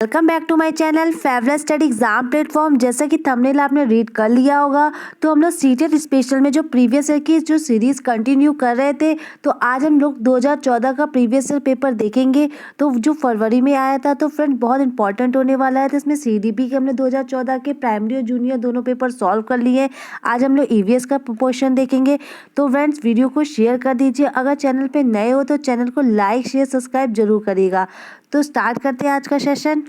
Welcome back to my channel favourite study exam platform. जैसा कि thumbnail आपने read कर लिया होगा, तो हम लोग सीटेट स्पेशल में जो प्रीवियस ईयर की जो सीरीज कंटिन्यू कर रहे थे, तो आज हम लोग 2014 का प्रीवियस ईयर पेपर देखेंगे। तो जो फरवरी में आया था, तो फ्रेंड बहुत इंपॉर्टेंट होने वाला है। तो इसमें सीडीपी के हमने 2014 के प्राइमरी और जूनियर दोनों पेपर सॉल्व कर लिए हैं। आज हम लोग ईवीएस का क्वेश्चन देखेंगे। तो फ्रेंड्स, वीडियो को शेयर कर दीजिए। अगर चैनल पे नए हो तो चैनल को लाइक शेयर सब्सक्राइब जरूर करिएगा। तो स्टार्ट करते हैं आज का सेशन।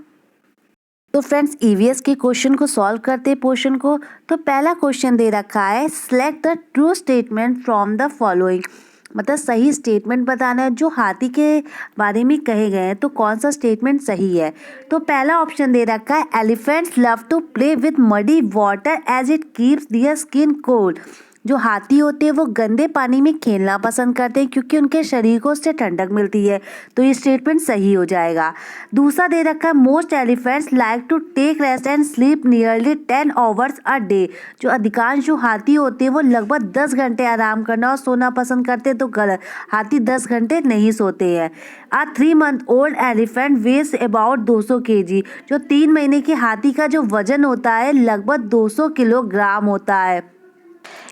तो फ्रेंड्स, ईवीएस के क्वेश्चन को सॉल्व करते हैं पोर्शन को। तो पहला क्वेश्चन दे रखा है, select the true statement from the following. मतलब सही स्टेटमेंट बताना है जो हाथी के बारे में कहे गए हैं। तो कौन सा स्टेटमेंट सही है? तो पहला ऑप्शन दे रखा है, elephants love to play with muddy water as it keeps their skin cold. जो हाथी होते हैं वो गंदे पानी में खेलना पसंद करते हैं क्योंकि उनके शरीर को उससे ठंडक मिलती है। तो ये स्टेटमेंट सही हो जाएगा। दूसरा दे रखा है, most elephants like to take rest and sleep nearly 10 hours a day. जो अधिकांश जो हाथी होते हैं वो लगभग 10 घंटे आराम करना और सोना पसंद करते हैं। तो गलत, हाथी 10 घंटे नहीं सोते हैं। आ 3 month ओल्ड एलिफेंट वेस अबाउट 200 kg। जो 3 महीने के हाथी का जो वजन होता है लगभग 200 किलोग्राम होता है।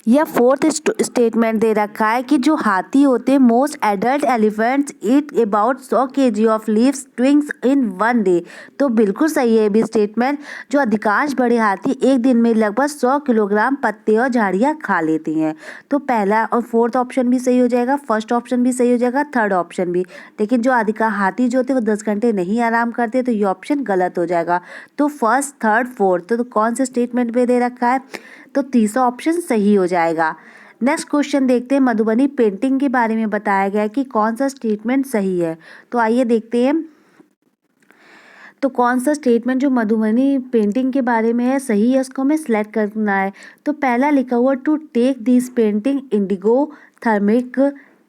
यह फोर्थ स्टेटमेंट दे रखा है कि जो हाथी होते हैं, most adult elephants eat about 100 kg of leaves twigs in 1 day. तो बिल्कुल सही है भी स्टेटमेंट। जो अधिकांश बड़े हाथी एक दिन में लगभग 100 किलोग्राम पत्ते और झाड़ियाँ खा लेती हैं। तो पहला और फोर्थ ऑप्शन भी सही हो जाएगा, फर्स्ट ऑप्शन भी सही हो जाएगा, थर्ड ऑप्शन भी। लेकिन जो अधिकांश हाथी जो होते हैं वो 10 घंटे नहीं आराम करते, तो ये ऑप्शन गलत हो जाएगा। तो फर्स्ट, थर्ड, फोर्थ, तो कौन से स्टेटमेंट पे दे रखा है? तो तीसरा ऑप्शन सही हो जाएगा। नेक्स्ट क्वेश्चन देखते हैं, मधुबनी पेंटिंग के बारे में बताया गया है कि कौन सा स्टेटमेंट सही है। तो आइए देखते हैं। तो कौन सा स्टेटमेंट जो मधुबनी पेंटिंग के बारे में है सही है, उसको हमें सिलेक्ट करना है। तो पहला लिखा हुआ, to take this painting indigo turmeric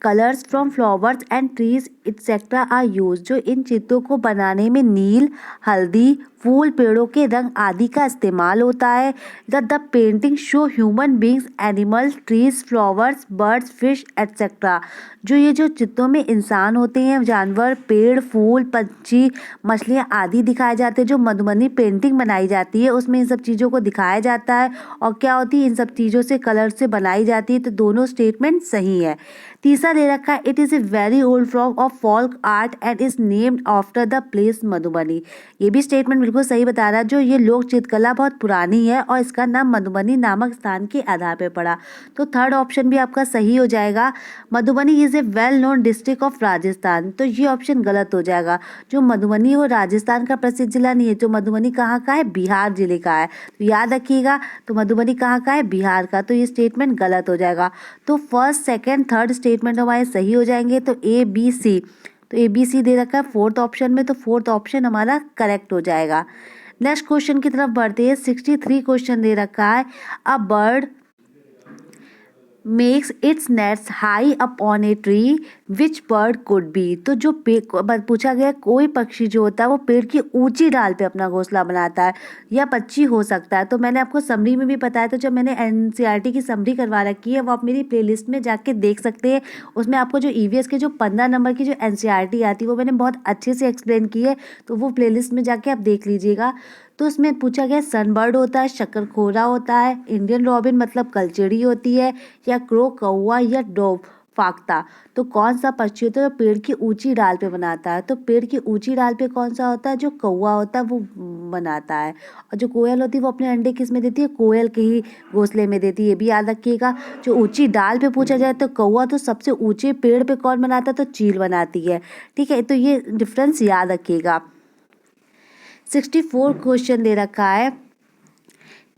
colours from flowers and trees etcetera are use. जो इन चित्रों को बनाने में नील, हल्दी, फूल, पेड़ों के रंग आदि का इस्तेमाल होता है। The painting show human beings, animal, trees, flowers, birds, fish etcetera. जो ये जो चित्रों में इंसान होते हैं, जानवर, पेड़, फूल, पंछी, मछलियाँ आदि दिखाए जाते हैं। जो मधुबनी पेंटिंग बनाई जाती है उसमें इन सब चीज़ों को दिखाया जाता है और क्या होती है, इन सब चीज़ों से कलर से बनाई जाती है। तो दोनों स्टेटमेंट सही है। तीसरा दे रखा है, it is a very old form of folk art and is named after the place Madhubani. ये भी स्टेटमेंट बिल्कुल सही बता रहा है। जो ये लोक चित्रकला बहुत पुरानी है और इसका नाम मधुबनी नामक स्थान के आधार पर पड़ा। तो थर्ड ऑप्शन भी आपका सही हो जाएगा। Madhubani is a well known district of Rajasthan. तो ये ऑप्शन गलत हो जाएगा। जो मधुबनी है वो राजस्थान का प्रसिद्ध जिला नहीं है। जो मधुबनी कहाँ का है? बिहार जिले का है। तो याद रखिएगा। तो मधुबनी कहाँ का है? बिहार का। तो ये स्टेटमेंट गलत हो जाएगा। तो फर्स्ट, सेकेंड, थर्ड स्टेटमेंट हमारे सही हो जाएंगे। तो ए बी सी, तो ए बी सी दे रखा है फोर्थ ऑप्शन में, तो फोर्थ ऑप्शन हमारा करेक्ट हो जाएगा। नेक्स्ट क्वेश्चन की तरफ बढ़ते हैं। 63 क्वेश्चन दे रखा है, a bird makes it's nets high up on a tree, which bird could be. तो जो पूछा गया, कोई पक्षी जो होता है वो पेड़ की ऊंची डाल पे अपना घोंसला बनाता है, या पक्षी हो सकता है। तो मैंने आपको समरी में भी बताया था, जब मैंने एनसीईआरटी की समरी करवा रखी है वो आप मेरी प्लेलिस्ट में जाके देख सकते हैं। उसमें आपको जो ईवीएस के जो 15 नंबर की जो एनसीईआरटी आती है वो मैंने बहुत अच्छे से एक्सप्लेन की है। तो वो प्लेलिस्ट में जाके आप देख लीजिएगा। तो उसमें पूछा गया, सनबर्ड होता है, शक्करखोरा होता है, इंडियन रॉबिन मतलब कलचेड़ी होती है, या क्रो कौवा, या डोव फाख्ता। तो कौन सा पक्षी होता है जो पेड़ की ऊंची डाल पे बनाता है? तो पेड़ की ऊंची डाल पे कौन सा होता है? जो कौवा होता है वो बनाता है। और जो कोयल होती है वो अपने अंडे किस में देती है? कोयल के ही घोंसले में देती है। ये भी याद रखिएगा। जो ऊंची डाल पे पूछा जाए तो कौवा, तो सबसे ऊंचे पेड़ पे कौन बनाता है? तो चील बनाती है। ठीक है, तो ये डिफरेंस याद रखिएगा। 64 क्वेश्चन दे रखा है,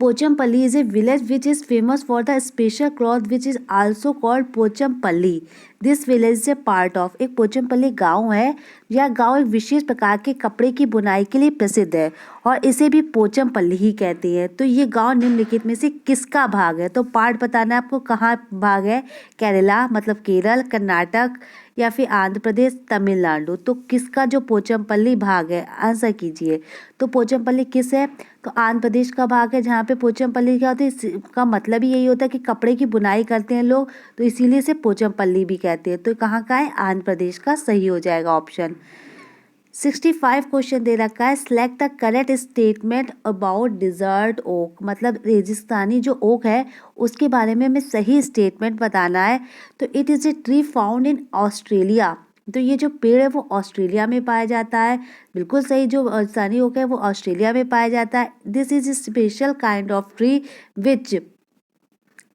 Pochampally is a village which is famous for the special cloth which is also called Pochampally. This village is a part of. एक पोचमपल्ली गांव है। यह गांव एक विशेष प्रकार के कपड़े की बुनाई के लिए प्रसिद्ध है और इसे भी पोचमपल्ली ही कहते हैं। तो ये गांव निम्नलिखित में से किसका भाग है? तो पार्ट बताना है आपको, कहाँ भाग है? केरला मतलब केरल, कर्नाटक, या फिर आंध्र प्रदेश, तमिलनाडु। तो किसका जो पोचमपल्ली भाग है, आंसर कीजिए। तो पोचमपल्ली किस है? तो आंध्र प्रदेश का भाग है, जहाँ पे पोचमपल्ली क्या होता है, इसका मतलब ही यही होता है कि कपड़े की बुनाई करते हैं लोग, तो इसीलिए इसे पोचमपल्ली भी कहते हैं। तो कहाँ का है? आंध्र प्रदेश का सही हो जाएगा ऑप्शन। 65 क्वेश्चन दे रखा है, select the correct statement about desert oak, मतलब रेगिस्तानी जो ओक है उसके बारे में हमें सही स्टेटमेंट बताना है। तो it is a tree found in Australia, तो ये जो पेड़ है वो ऑस्ट्रेलिया में पाया जाता है। बिल्कुल सही, जो रेगिस्तानी ओक है वो ऑस्ट्रेलिया में पाया जाता है। This is a special kind of tree which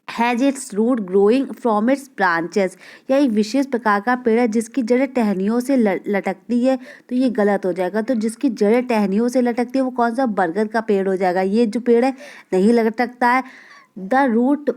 has its root growing from its branches, यह एक विशेष प्रकार का पेड़ है जिसकी जड़ें टहनियों से लटकती है। तो ये गलत हो जाएगा, तो जिसकी जड़ें टहनियों से लटकती है वो कौन सा, बरगद का पेड़ हो जाएगा। ये जो पेड़ है नहीं लटकता है। The root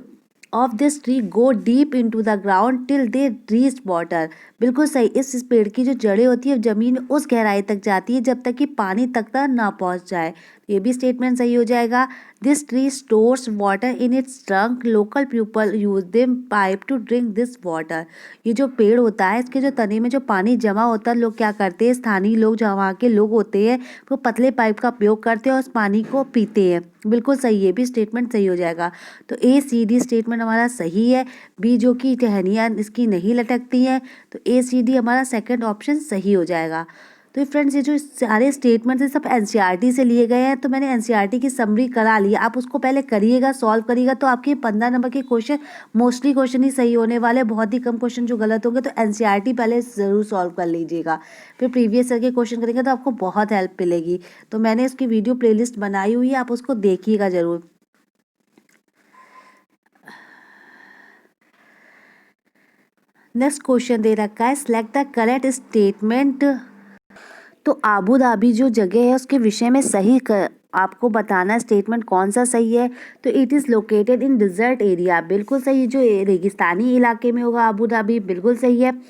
of this tree go deep into the ground till they reach water, बिल्कुल सही, इस पेड़ की जो जड़ें होती है जमीन में उस गहराई तक जाती है जब तक कि पानी तक ना पहुंच जाए। ये भी स्टेटमेंट सही हो जाएगा। This tree stores water in its trunk, local people use them pipe to drink this water, ये जो पेड़ होता है इसके जो तने में जो पानी जमा होता है, लोग क्या करते हैं, स्थानीय लोग जो वहाँ के लोग होते हैं वो पतले पाइप का उपयोग करते हैं और उस पानी को पीते हैं। बिल्कुल सही, ये भी स्टेटमेंट सही हो जाएगा। तो ए सी डी स्टेटमेंट हमारा सही है। बी जो कि टहनियाँ इसकी नहीं लटकती हैं, तो ए सी डी हमारा सेकंड ऑप्शन सही हो जाएगा। तो फ्रेंड्स ये जो सारे स्टेटमेंट्स हैं सब एनसीईआरटी से लिए गए हैं, तो मैंने एनसीईआरटी की समरी करा ली, आप उसको पहले करिएगा, सॉल्व करिएगा, तो आपके 15 नंबर के क्वेश्चन मोस्टली क्वेश्चन ही सही होने वाले, बहुत ही कम क्वेश्चन जो गलत होंगे। तो एनसीईआरटी पहले ज़रूर सॉल्व कर लीजिएगा, फिर प्रीवियस ईयर के क्वेश्चन करेंगे तो आपको बहुत हेल्प मिलेगी। तो मैंने इसकी वीडियो प्लेलिस्ट बनाई हुई है, आप उसको देखिएगा ज़रूर। नेक्स्ट क्वेश्चन दे रखा है, सिलेक्ट द करेक्ट स्टेटमेंट, तो आबू धाबी जो जगह है उसके विषय में सही आपको बताना स्टेटमेंट कौन सा सही है। तो it is located in desert area, बिल्कुल सही, जो रेगिस्तानी इलाके में होगा आबू धाबी, बिल्कुल सही है।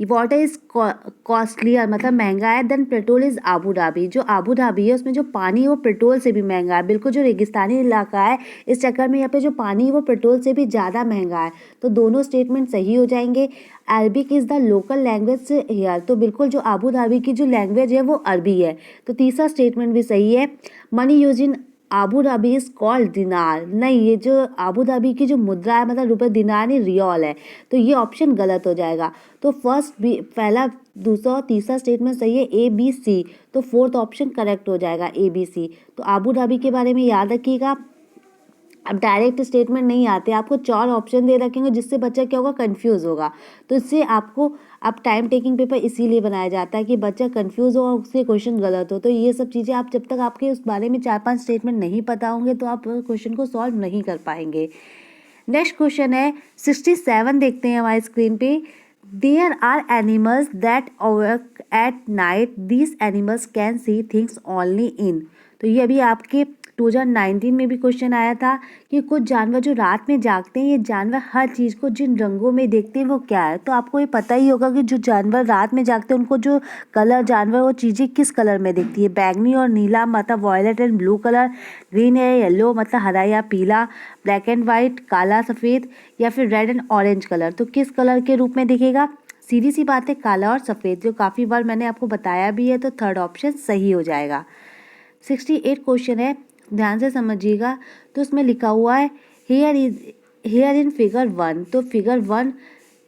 वाटर इज कॉस्टलियर, मतलब महंगा है, then petrol is Abu Dhabi, जो आबू धाबी है उसमें जो पानी है वो पेट्रोल से भी महंगा है। बिल्कुल, जो रेगिस्तानी इलाका है इस चक्कर में यहाँ पे जो पानी है वो पेट्रोल से भी ज़्यादा महंगा है। तो दोनों स्टेटमेंट सही हो जाएंगे। Arabic is the local language here, तो बिल्कुल जो आबू धाबी की जो लैंग्वेज है वो अरबी है। तो तीसरा स्टेटमेंट भी सही है। Money use in Abu Dhabi is called दिनार, नहीं, ये जो आबू धाबी की जो मुद्रा है मतलब रुपए, दिनार नहीं रियाल है, तो ये ऑप्शन गलत हो जाएगा। तो फर्स्ट भी, पहला, दूसरा और तीसरा स्टेटमेंट सही है, ए बी सी, तो फोर्थ ऑप्शन करेक्ट हो जाएगा ए बी सी। तो आबू धाबी के बारे में याद रखिएगा। अब डायरेक्ट स्टेटमेंट नहीं आते, आपको 4 ऑप्शन दे रखेंगे जिससे बच्चा क्या होगा, कंफ्यूज होगा। तो इससे आपको, अब टाइम टेकिंग पेपर इसीलिए बनाया जाता है कि बच्चा कंफ्यूज हो और उसके क्वेश्चन गलत हो। तो ये सब चीज़ें आप, जब तक आपके उस बारे में 4-5 स्टेटमेंट नहीं पता होंगे तो आप क्वेश्चन को सॉल्व नहीं कर पाएंगे। नेक्स्ट क्वेश्चन है 67, देखते हैं हमारी स्क्रीन पे। There are animals that work at night, these animals can see things only in, तो ये अभी आपके 2019 में भी क्वेश्चन आया था कि कुछ जानवर जो रात में जागते हैं, ये जानवर हर चीज़ को जिन रंगों में देखते हैं वो क्या है। तो आपको ये पता ही होगा कि जो जानवर रात में जागते हैं उनको जो कलर, जानवर वो चीज़ें किस कलर में दिखती है, बैंगनी और नीला मतलब violet and blue colour, green है येलो मतलब हरा या पीला, ब्लैक एंड वाइट काला सफ़ेद, या फिर रेड एंड ऑरेंज कलर, तो किस कलर के रूप में दिखेगा। सीधी सी बात है, काला और सफ़ेद, जो काफ़ी बार मैंने आपको बताया भी है। तो थर्ड ऑप्शन सही हो जाएगा। 68 क्वेश्चन है, ध्यान से समझिएगा। तो उसमें लिखा हुआ है हेयर इन फिगर 1, तो फिगर 1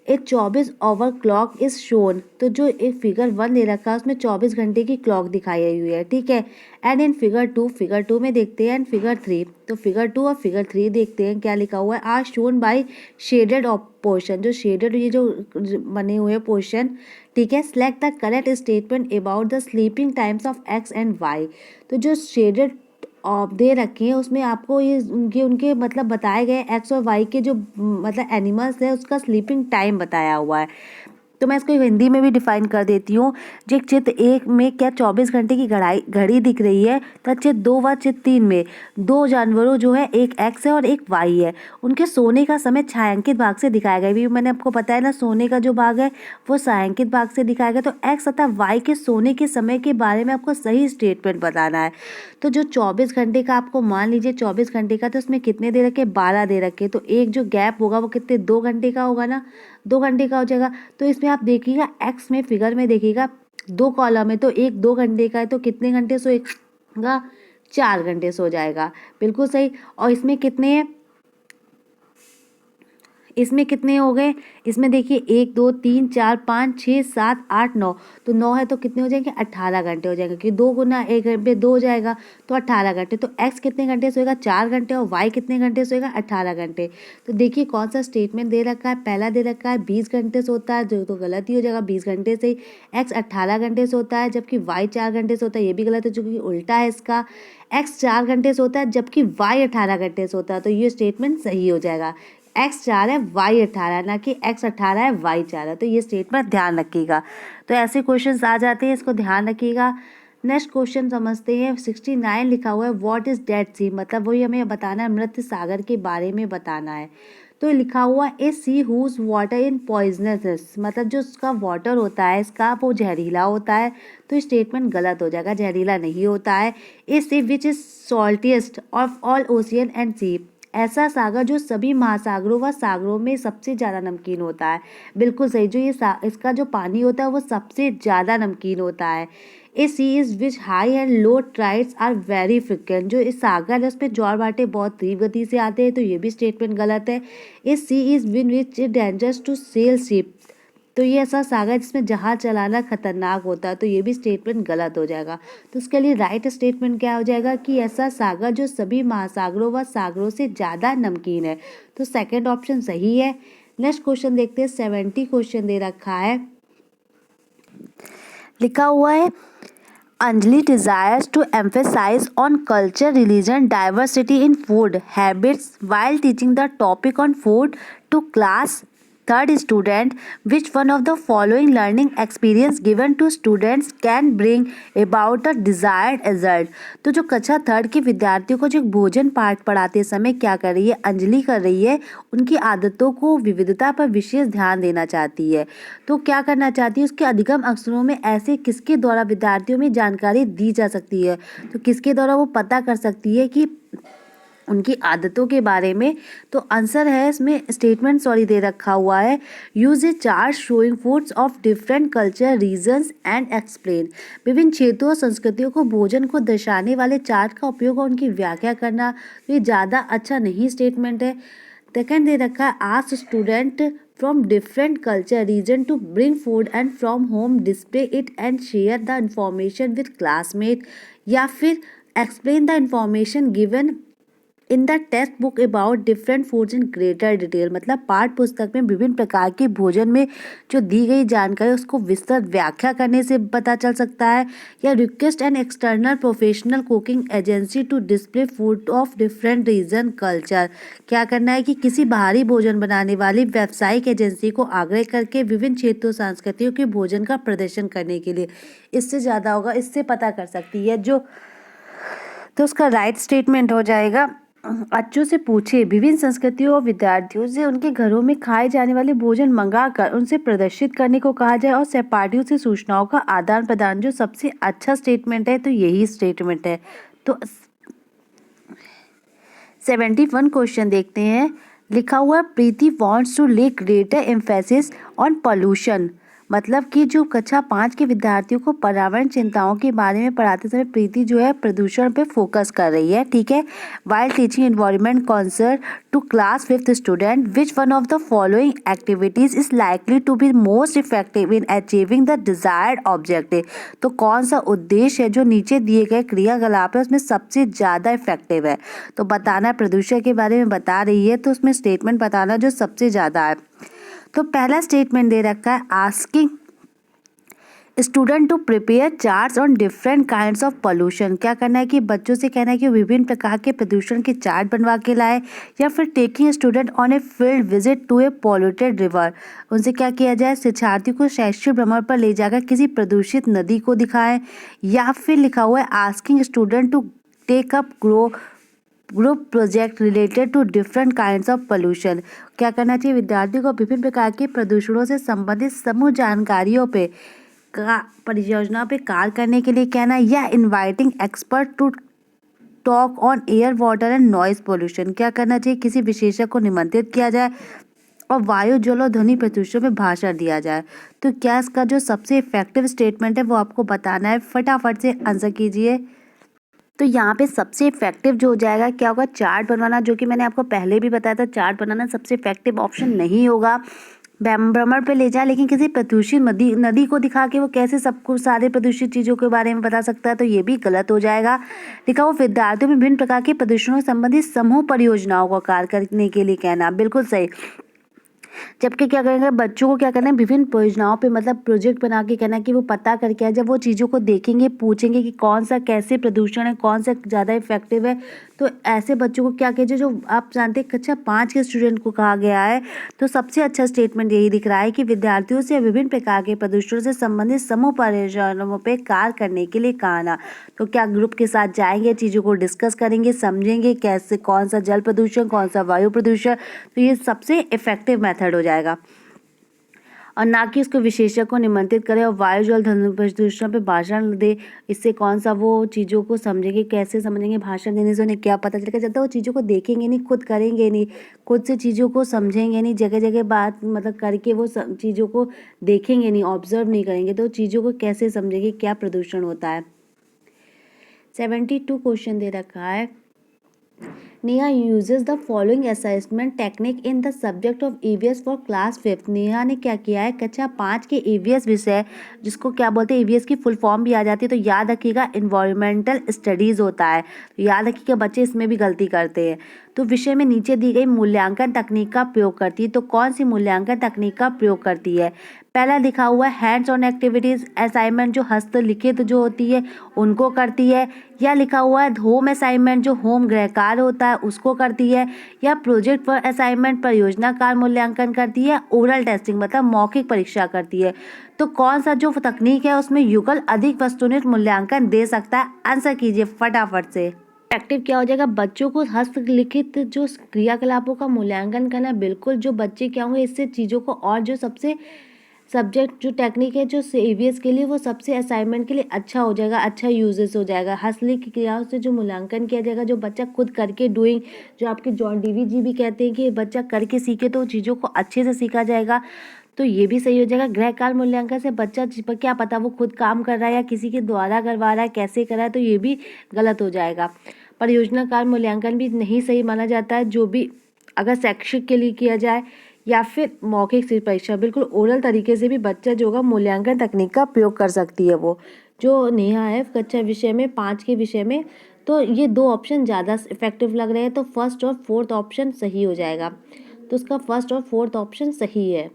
एक 24 आवर क्लॉक इज शोन, तो जो एक फिगर 1 दे रखा है उसमें 24 घंटे की क्लॉक दिखाई हुई है, ठीक है। एंड इन फिगर 2, फिगर 2 में देखते हैं, एंड फिगर 3, तो फिगर 2 और फिगर 3 देखते हैं क्या लिखा हुआ है। Are shown by shaded portion, जो शेडेड ये जो बने हुए पोर्शन, ठीक है। Select the correct statement about the sleeping times of X and Y, तो जो शेडेड दे रखे हैं उसमें आपको ये उनके मतलब बताए गए एक्स और वाई के जो मतलब एनिमल्स है उसका स्लीपिंग टाइम बताया हुआ है। तो मैं इसको हिंदी में भी डिफाइन कर देती हूँ। जो चित्र 1 में क्या 24 घंटे की घड़ी दिख रही है, तो चित्र 2 व चित्र 3 में 2 जानवरों जो है, एक एक्स है और एक वाई है, उनके सोने का समय छायांकित भाग से दिखाया गया है। भी मैंने आपको बताया ना, सोने का जो भाग है वो छायांकित भाग से दिखाया गया। तो एक्स तथा वाई के सोने के समय के बारे में आपको सही स्टेटमेंट बताना है। तो जो 24 घंटे का आपको मान लीजिए 24 घंटे का, तो उसमें कितने दे रखे, 12 दे रखे, तो एक जो गैप होगा वो कितने, 2 घंटे का होगा ना, 2 घंटे का हो जाएगा। तो इसमें आप देखिएगा एक्स में फिगर में देखिएगा 2 कॉलम है, तो एक 2 घंटे का है, तो कितने घंटे सोएगा, 4 घंटे सो जाएगा, बिल्कुल सही। और इसमें कितने हैं, इसमें कितने हो गए, इसमें देखिए 1 2 3 4 5 6 7 8 9, तो 9 है तो कितने हो जाएंगे 18 घंटे हो जाएगा, क्योंकि 2 गुना 1 घंटे 2 हो जाएगा तो 18 घंटे। तो x कितने घंटे सोएगा 4 घंटे और y कितने घंटे सोएगा 18 घंटे। तो देखिए कौन सा स्टेटमेंट दे रखा है, पहला दे रखा है 20 घंटे सोता है, जो तो गलत ही हो जाएगा, 20 घंटे से ही x 18 घंटे सोता है जबकि y 4 घंटे सोता है, ये भी गलत है क्योंकि उल्टा है इसका, x 4 घंटे सोता है जबकि y 18 घंटे सोता है, तो ये स्टेटमेंट सही हो जाएगा। x 4 है y 18 है, ना कि x 18 है y 4 है, तो ये स्टेटमेंट ध्यान रखिएगा। तो ऐसे क्वेश्चंस आ जाते हैं, इसको ध्यान रखिएगा। नेक्स्ट क्वेश्चन समझते हैं। 69 लिखा हुआ है व्हाट इज डेड सी, मतलब वही हमें बताना है, मृत सागर के बारे में बताना है। तो लिखा हुआ ए सी हुज वाटर इन पॉइजनस, मतलब जो उसका वाटर होता है इसका वो जहरीला होता है, तो स्टेटमेंट गलत हो जाएगा, जहरीला नहीं होता है। A sea which is saltiest of all ocean and sea, ऐसा सागर जो सभी महासागरों व सागरों में सबसे ज़्यादा नमकीन होता है। बिल्कुल सही, जो ये इसका जो पानी होता है वो सबसे ज़्यादा नमकीन होता है। A sea is which high and low tides are very frequent, जो इस सागर है उसमें ज्वार भाटे बहुत तीव्र गति से आते हैं, तो ये भी स्टेटमेंट गलत है। A sea is win which dangerous to sail ship, तो ये ऐसा सागर जिसमें जहाज चलाना खतरनाक होता है, तो ये भी स्टेटमेंट गलत हो जाएगा। तो उसके लिए राइट स्टेटमेंट क्या हो जाएगा कि ऐसा सागर जो सभी महासागरों व सागरों से ज़्यादा नमकीन है, तो सेकंड ऑप्शन सही है। नेक्स्ट क्वेश्चन देखते हैं। 70 क्वेश्चन दे रखा है, लिखा हुआ है Anjali desires to emphasize on culture, religion, diversity in food habits while teaching the topic on food to class third student. Which one of the following learning experience given to students can bring about the desired result? तो जो कक्षा third के विद्यार्थियों को जो भोजन पाठ पढ़ाते समय क्या कर रही है, अंजलि कर रही है, उनकी आदतों को विविधता पर विशेष ध्यान देना चाहती है। तो क्या करना चाहती है, उसके अधिगम अक्षरों में ऐसे किसके द्वारा विद्यार्थियों में जानकारी दी जा सकती है, तो किसके द्वारा वो पता कर सकती है कि उनकी आदतों के बारे में। तो आंसर है इसमें स्टेटमेंट दे रखा हुआ है, use a chart showing foods of different culture regions and explain, विभिन्न क्षेत्रों और संस्कृतियों को भोजन को दर्शाने वाले चार्ट का उपयोग और उनकी व्याख्या करना। तो ये ज़्यादा अच्छा नहीं स्टेटमेंट है। सेकेंड दे रखा है ask student from different culture region to bring food and from home display it and share the information with classmate, या फिर explain the information given in the text book about different foods in greater detail, मतलब पाठ पुस्तक में विभिन्न प्रकार के भोजन में जो दी गई जानकारी उसको विस्तृत व्याख्या करने से पता चल सकता है। या request an external professional cooking agency to display food of different region culture, क्या करना है कि किसी बाहरी भोजन बनाने वाली व्यावसायिक एजेंसी को आग्रह करके विभिन्न क्षेत्रों संस्कृतियों के भोजन का प्रदर्शन करने के लिए। इससे ज़्यादा होगा, इससे पता कर सकती है जो, तो उसका राइट स्टेटमेंट हो जाएगा बच्चों से पूछे विभिन्न संस्कृतियों और विद्यार्थियों से उनके घरों में खाए जाने वाले भोजन मंगाकर उनसे प्रदर्शित करने को कहा जाए और सहपाठियों से सूचनाओं का आदान प्रदान, जो सबसे अच्छा स्टेटमेंट है, तो यही स्टेटमेंट है। तो 71 क्वेश्चन देखते हैं। लिखा हुआ प्रीति वांट्स टू ले ग्रेटर एम्फेसिस ऑन पोल्यूशन, मतलब कि जो कक्षा 5 के विद्यार्थियों को पर्यावरण चिंताओं के बारे में पढ़ाते समय प्रीति जो है प्रदूषण पे फोकस कर रही है, ठीक है। While teaching environment concept to class 5th student, which one of the following activities is likely to be most effective in achieving the desired objective, तो कौन सा उद्देश्य है जो नीचे दिए गए क्रियाकलाप है उसमें सबसे ज़्यादा इफेक्टिव है। तो बताना प्रदूषण के बारे में बता रही है, तो उसमें स्टेटमेंट बताना जो सबसे ज़्यादा है। तो पहला स्टेटमेंट दे रखा है asking student to prepare charts on different kinds of pollution, क्या करना है कि बच्चों से कहना है कि विभिन्न प्रकार के प्रदूषण के चार्ट बनवा के लाए। या फिर taking student on a field visit to a polluted river, उनसे क्या किया जाए, शिक्षार्थियों को शैक्षिक भ्रमण पर ले जाकर किसी प्रदूषित नदी को दिखाएं। या फिर लिखा हुआ है asking student to take up group project related to different kinds of pollution, क्या करना चाहिए विद्यार्थियों को विभिन्न प्रकार के प्रदूषणों से संबंधित समूह जानकारियों पे परियोजना पे कार्य करने के लिए कहना। या inviting expert to talk on air water and noise pollution, क्या करना चाहिए किसी विशेषज्ञ को निमंत्रित किया जाए और वायु जल और ध्वनि प्रदूषण में भाषण दिया जाए। तो क्या इसका जो सबसे इफेक्टिव स्टेटमेंट है वो आपको बताना है, फटाफट से आंसर कीजिए। तो यहाँ पे सबसे इफेक्टिव जो हो जाएगा क्या होगा, चार्ट बनवाना, जो कि मैंने आपको पहले भी बताया था। चार्ट बनाना सबसे इफेक्टिव ऑप्शन नहीं होगा। भ्रमण पे ले जाए, लेकिन किसी प्रदूषित नदी नदी को दिखा के वो कैसे सबको सारे प्रदूषित चीज़ों के बारे में बता सकता है, तो ये भी गलत हो जाएगा। लिखा हुआ विद्यार्थियों में विभिन्न प्रकार के प्रदूषणों से संबंधित समूह परियोजनाओं का कार्य करने के लिए कहना, बिल्कुल सही। जबकि क्या करेंगे, बच्चों को क्या करना है, विभिन्न परियोजनाओं पे मतलब प्रोजेक्ट बना के कहना है कि वो पता करके आए। जब वो चीज़ों को देखेंगे, पूछेंगे कि कौन सा कैसे प्रदूषण है, कौन सा ज़्यादा इफेक्टिव है, तो ऐसे बच्चों को क्या कीजिए, जो आप जानते हैं कक्षा 5 के स्टूडेंट को कहा गया है, तो सबसे अच्छा स्टेटमेंट यही दिख रहा है कि विद्यार्थियों से विभिन्न प्रकार के प्रदूषणों से संबंधित समूह परियोजनाओं पर कार्य करने के लिए कहना। तो क्या ग्रुप के साथ जाएंगे, चीज़ों को डिस्कस करेंगे, समझेंगे कैसे, कौन सा जल प्रदूषण, कौन सा वायु प्रदूषण, तो ये सबसे इफेक्टिव मेथड हो जाएगा। और ना कि उसको विशेषज्ञ को निमंत्रित करे और वायु जल ध्वनि प्रदूषण पे भाषण दे। इससे कौन सा वो चीज़ों को समझेंगे, कैसे समझेंगे, भाषण देने से उन्हें क्या पता चलेगा, जब तक वो चीज़ों को देखेंगे नहीं, खुद करेंगे नहीं, खुद से चीज़ों को समझेंगे नहीं, जगह जगह बात मतलब करके वो चीज़ों को देखेंगे नहीं, ऑब्जर्व नहीं करेंगे, तो चीज़ों को कैसे समझेंगे क्या प्रदूषण होता है। 72 क्वेश्चन दे रखा है। Neha uses the following assessment technique in the subject of EVS for class 5। Neha ने क्या किया है, कक्षा 5 के EVS विषय, जिसको क्या बोलते हैं, EVS की फुल फॉर्म भी आ जाती है, तो याद रखिएगा इन्वायरमेंटल स्टडीज़ होता है, तो याद रखिएगा बच्चे इसमें भी गलती करते हैं। तो विषय में नीचे दी गई मूल्यांकन तकनीक का प्रयोग करती है, तो कौन सी मूल्यांकन तकनीक का प्रयोग करती है। पहला लिखा हुआ है हैंड्स ऑन एक्टिविटीज़, असाइनमेंट जो हस्तलिखित जो होती है उनको करती है, या लिखा हुआ है होम असाइनमेंट जो होम गृह कार्य होता है उसको करती है, या प्रोजेक्ट फॉर असाइनमेंट परियोजना कार्य मूल्यांकन करती है, ओरल टेस्टिंग मतलब मौखिक परीक्षा करती है। तो कौन सा जो तकनीक है उसमें युगल अधिक वस्तुनिष्ठ मूल्यांकन दे सकता है, आंसर कीजिए फटाफट से। एक्टिव क्या हो जाएगा, बच्चों को हस्तलिखित जो क्रियाकलापों का मूल्यांकन करना, बिल्कुल जो बच्चे क्या होंगे इससे चीज़ों को, और जो सबसे सब्जेक्ट जो टेक्निक है जो EVS के लिए वो सबसे असाइनमेंट के लिए अच्छा हो जाएगा, अच्छा यूजेस हो जाएगा। हस्तलिखित क्रियाओं से जो मूल्यांकन किया जाएगा, जो बच्चा खुद करके डूइंग, जो आपके जॉन डीवी जी भी कहते हैं कि बच्चा करके सीखे तो चीज़ों को अच्छे से सीखा जाएगा, तो ये भी सही हो जाएगा। गृहकाल मूल्यांकन से बच्चा क्या पता वो खुद काम कर रहा है या किसी के द्वारा करवा रहा है, कैसे कर रहा है, तो ये भी गलत हो जाएगा। परियोजना काल मूल्यांकन भी नहीं सही माना जाता है, जो भी अगर शैक्षिक के लिए किया जाए, या फिर मौखिक से परीक्षा, बिल्कुल ओरल तरीके से भी बच्चा जो होगा मूल्यांकन तकनीक का प्रयोग कर सकती है। वो जो नेहा है कक्षा विषय में 5 के विषय में, तो ये 2 ऑप्शन ज़्यादा इफेक्टिव लग रहे हैं, तो फर्स्ट और फोर्थ ऑप्शन सही हो जाएगा, तो उसका फर्स्ट और फोर्थ ऑप्शन सही है।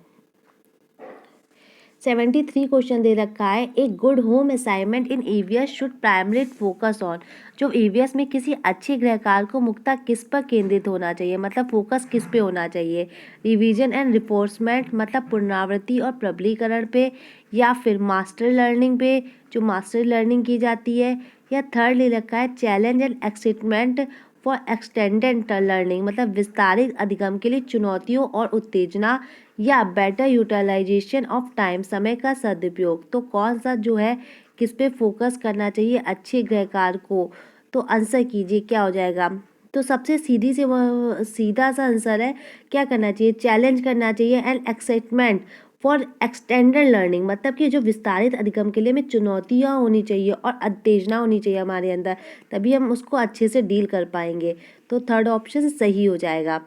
73 क्वेश्चन दे रखा है, एक good home assignment in EVS should primary focus on. जो EVS में किसी अच्छे गृहकार्य को मुख्यतः किस पर केंद्रित होना चाहिए, मतलब फोकस किस पे होना चाहिए, रिवीजन एंड रिफोर्समेंट मतलब पुनरावृत्ति और प्रबलीकरण पे, या फिर मास्टर लर्निंग पे जो मास्टर लर्निंग की जाती है, या थर्ड ले रखा है challenge and excitement for extended learning मतलब विस्तारित अधिगम के लिए चुनौतियों और उत्तेजना, या बेटर यूटिलाइजेशन ऑफ टाइम समय का सदुपयोग। तो कौन सा जो है किस पे फोकस करना चाहिए अच्छे गृहकार्य को, तो आंसर कीजिए क्या हो जाएगा। तो सबसे सीधा सा आंसर है, क्या करना चाहिए, चैलेंज करना चाहिए and excitement for extended learning मतलब कि जो विस्तारित अधिगम के लिए में चुनौतियाँ होनी चाहिए और उत्तेजना होनी चाहिए हमारे अंदर, तभी हम उसको अच्छे से डील कर पाएंगे, तो थर्ड ऑप्शन सही हो जाएगा।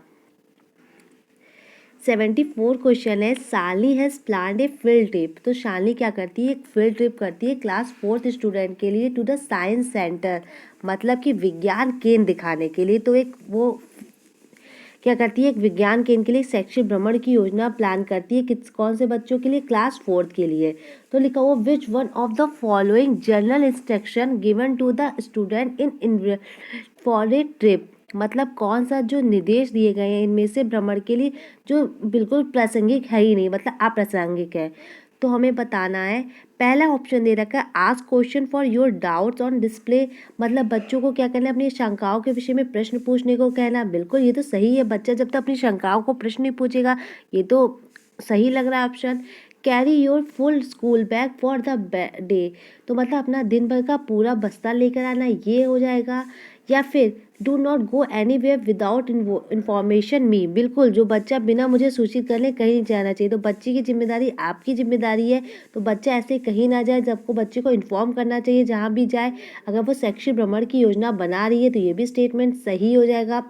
74 क्वेश्चन है, Shalini has planned a field trip. तो शालिनी क्या करती है, एक फील्ड ट्रिप करती है क्लास 4th स्टूडेंट के लिए टू द साइंस सेंटर मतलब कि विज्ञान केंद्र दिखाने के लिए। तो एक वो क्या करती है, एक विज्ञान केंद्र के लिए शैक्षिक भ्रमण की योजना प्लान करती है, किस कौन से बच्चों के लिए, क्लास 4th के लिए। तो लिखा हुआ which one of the following general instruction given to the student in for a trip मतलब कौन सा जो निर्देश दिए गए हैं इनमें से भ्रमण के लिए जो बिल्कुल प्रासंगिक है ही नहीं मतलब अप्रासंगिक है, तो हमें बताना है। पहला ऑप्शन दे रखा है ask question for your doubts on display मतलब बच्चों को क्या करना है, अपनी शंकाओं के विषय में प्रश्न पूछने को कहना, बिल्कुल ये तो सही है, बच्चा जब तक अपनी शंकाओं को प्रश्न नहीं पूछेगा, ये तो सही लग रहा है option. Carry your full school bag for the day तो मतलब अपना दिन भर का पूरा बस्ता लेकर आना, ये हो जाएगा। या फिर do not go anywhere without information me, बिल्कुल जो बच्चा बिना मुझे सूचित कर ले कहीं नहीं जाना चाहिए। तो बच्चे की जिम्मेदारी आपकी जिम्मेदारी है, तो बच्चा ऐसे कहीं ना जाए, सबको बच्चे को इन्फॉर्म करना चाहिए जहाँ भी जाए। अगर वो शैक्षिक भ्रमण की योजना बना रही है तो ये भी स्टेटमेंट सही हो जाएगा।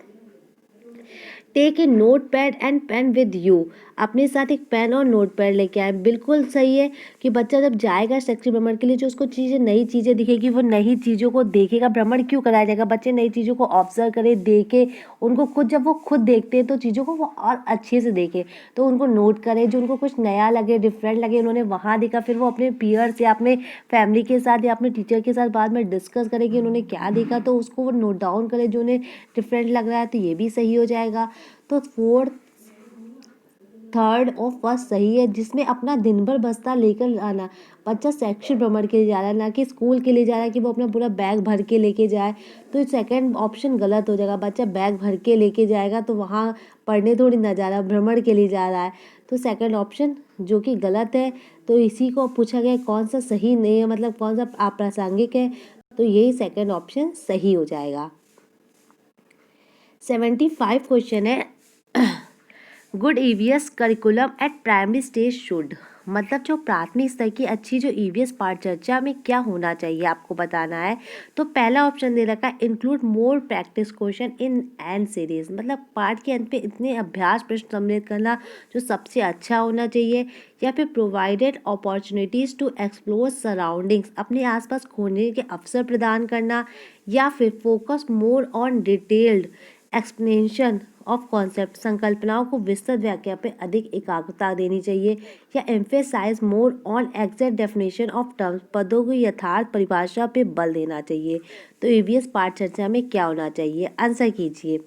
Take a note pad and pen with you, अपने साथ एक पेन और नोट पैड लेके आए, बिल्कुल सही है कि बच्चा जब जाएगा शैक्षिक भ्रमण के लिए जो उसको चीज़ें नई चीज़ें दिखेगी वो नई चीज़ों को देखेगा। भ्रमण क्यों कराया जाएगा, बच्चे नई चीज़ों को ऑब्जर्व करे, देखे, उनको खुद जब वो खुद देखते हैं तो चीज़ों को वो और अच्छे से देखे, तो उनको नोट करे, जो उनको कुछ नया लगे, डिफरेंट लगे, उन्होंने वहाँ देखा, फिर वो अपने पीयर्स या अपने फैमिली के साथ या अपने टीचर के साथ बाद में डिस्कस करे कि उन्होंने क्या देखा, तो उसको वो नोट डाउन करे जो उन्हें डिफरेंट लग रहा है, तो ये भी सही हो जाएगा। तो फोर्थ, थर्ड और फर्स्ट सही है, जिसमें अपना दिन भर बस्ता लेकर आना। बच्चा शैक्षिक भ्रमण के लिए जा रहा है, ना कि स्कूल के लिए जा रहा है कि वो अपना पूरा बैग भर के लेके जाए, तो सेकंड ऑप्शन गलत हो जाएगा। बच्चा बैग भर के लेके जाएगा तो वहाँ पढ़ने थोड़ी ना जा रहा, भ्रमण के लिए जा रहा है, तो सेकंड ऑप्शन जो कि गलत है। तो इसी को पूछा गया कौन सा सही नहीं है, मतलब कौन सा अप्रासंगिक है, तो यही सेकंड ऑप्शन सही हो जाएगा। 75 क्वेश्चन है, good EVS curriculum eight primary stage should, मतलब जो प्राथमिक स्तर की अच्छी जो ईवीएस पाठ चर्चा में क्या होना चाहिए आपको बताना है। तो पहला ऑप्शन दे रखा है include more practice question in and series, मतलब पाठ के अंत पे इतने अभ्यास प्रश्न सम्मिलित करना जो सबसे अच्छा होना चाहिए, या फिर provided opportunities to explore surroundings, अपने आसपास खोजने के अवसर प्रदान करना, या फिर focus more on detailed explanation of concept, संकल्पनाओं को विस्तृत व्याख्या पे अधिक एकाग्रता देनी चाहिए, या emphasise more on exact definition of terms, पदों की यथार्थ परिभाषा पे बल देना चाहिए। तो ईवीएस पाठ चर्चा में क्या होना चाहिए, आंसर कीजिए।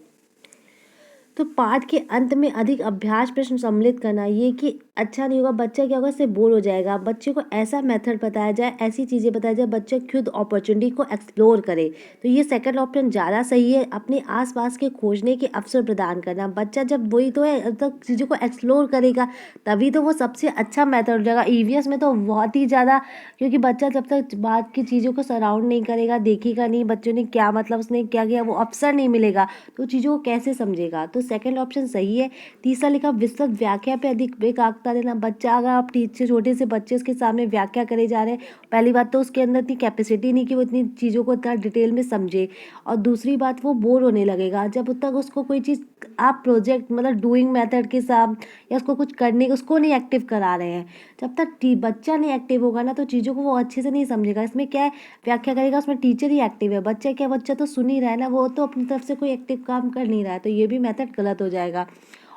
तो पाठ के अंत में अधिक अभ्यास प्रश्न सम्मिलित करना, ये कि अच्छा नहीं होगा, बच्चा क्या होगा, इससे बोर हो जाएगा। बच्चे को ऐसा मेथड बताया जाए, ऐसी चीज़ें बताया जाए, बच्चा खुद अपॉर्चुनिटी को एक्सप्लोर करे, तो ये सेकंड ऑप्शन ज़्यादा सही है। अपने आसपास के खोजने के अवसर प्रदान करना, बच्चा जब वही तो है तब चीज़ों को एक्सप्लोर करेगा तभी तो वो सबसे अच्छा मेथड हो जाएगा। ईवीएस में तो बहुत ही ज़्यादा, क्योंकि बच्चा जब तक बात की चीज़ों को सराउंड नहीं करेगा, देखेगा नहीं बच्चों ने क्या, मतलब उसने क्या किया, वो अवसर नहीं मिलेगा, तो चीज़ों को कैसे समझेगा। तो सेकंड ऑप्शन सही है। तीसरा लिखा विस्तृत व्याख्या पे अधिक एकाग्रता देना, बच्चा अगर आप टीचर छोटे से बच्चे उसके सामने व्याख्या करे जा रहे हैं, पहली बात तो उसके अंदर इतनी कैपेसिटी नहीं कि वो इतनी चीज़ों को इतना डिटेल में समझे, और दूसरी बात वो बोर होने लगेगा जब तक उसको कोई चीज़ आप प्रोजेक्ट मतलब डूइंग मेथड के साथ या उसको कुछ करने उसको नहीं एक्टिव करा रहे हैं, जब तक बच्चा नहीं एक्टिव होगा ना तो चीज़ों को वो अच्छे से नहीं समझेगा। इसमें क्या है, व्याख्या करेगा उसमें टीचर ही एक्टिव है, बच्चा क्या, बच्चा तो सुन ही रहा है ना, वो तो अपनी तरफ से कोई एक्टिव काम कर नहीं रहा है, तो ये भी मेथड गलत हो जाएगा।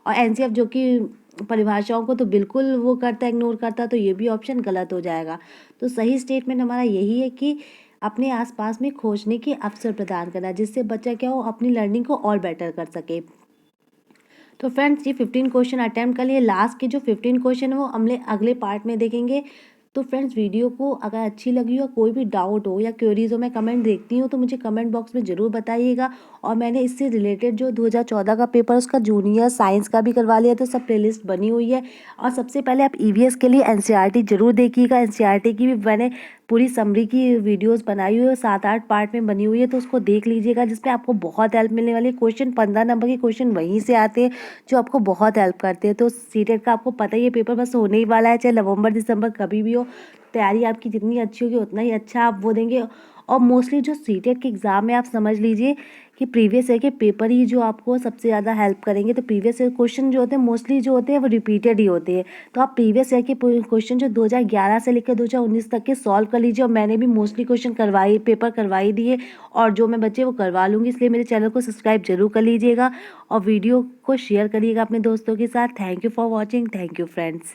और एनसीएफ जो कि परिभाषाओं को तो बिल्कुल वो करता है, इग्नोर करता है, तो ये भी ऑप्शन गलत हो जाएगा। तो सही स्टेटमेंट हमारा यही है कि अपने आसपास में खोजने के अवसर प्रदान करना, जिससे बच्चा क्या हो अपनी लर्निंग को और बेटर कर सके। तो फ्रेंड्स ये 15 क्वेश्चन अटैम्प्ट कर लिए, लास्ट के जो 15 क्वेश्चन है वो हमने अगले पार्ट में देखेंगे। तो फ्रेंड्स वीडियो को अगर अच्छी लगी हो, कोई भी डाउट हो या क्वेरीज हो, मैं कमेंट देखती हूँ तो मुझे कमेंट बॉक्स में ज़रूर बताइएगा। और मैंने इससे रिलेटेड जो 2014 का पेपर उसका जूनियर साइंस का भी करवा लिया, तो सब प्लेलिस्ट बनी हुई है। और सबसे पहले आप ईवीएस के लिए एनसीईआरटी जरूर देखिएगा, एनसीईआरटी की भी मैंने पूरी समरी की वीडियोस बनाई हुई है, 7-8 पार्ट में बनी हुई है, तो उसको देख लीजिएगा, जिसमें आपको बहुत हेल्प मिलने वाली है। क्वेश्चन 15 नंबर के क्वेश्चन वहीं से आते हैं जो आपको बहुत हेल्प करते हैं। तो सीटेट का आपको पता ही है, पेपर बस होने ही वाला है, चाहे नवंबर दिसंबर कभी भी हो, तैयारी आपकी जितनी अच्छी होगी उतना ही अच्छा आप वो देंगे। और मोस्टली जो सीटेट के एग्ज़ाम है आप समझ लीजिए कि प्रीवियस ईयर के पेपर ही जो आपको सबसे ज़्यादा हेल्प करेंगे। तो प्रीवियस ईयर क्वेश्चन जो होते हैं मोस्टली जो होते हैं वो रिपीटेड ही होते हैं, तो आप प्रीवियस ईयर के क्वेश्चन जो 2011 से लेकर 2019 तक के सॉल्व कर लीजिए। और मैंने भी मोस्टली क्वेश्चन पेपर करवाई दिए, और जो मैं बच्चे वो करवा लूँगी, इसलिए मेरे चैनल को सब्सक्राइब जरूर कर लीजिएगा और वीडियो को शेयर करिएगा अपने दोस्तों के साथ। Thank you for watching, thank you friends.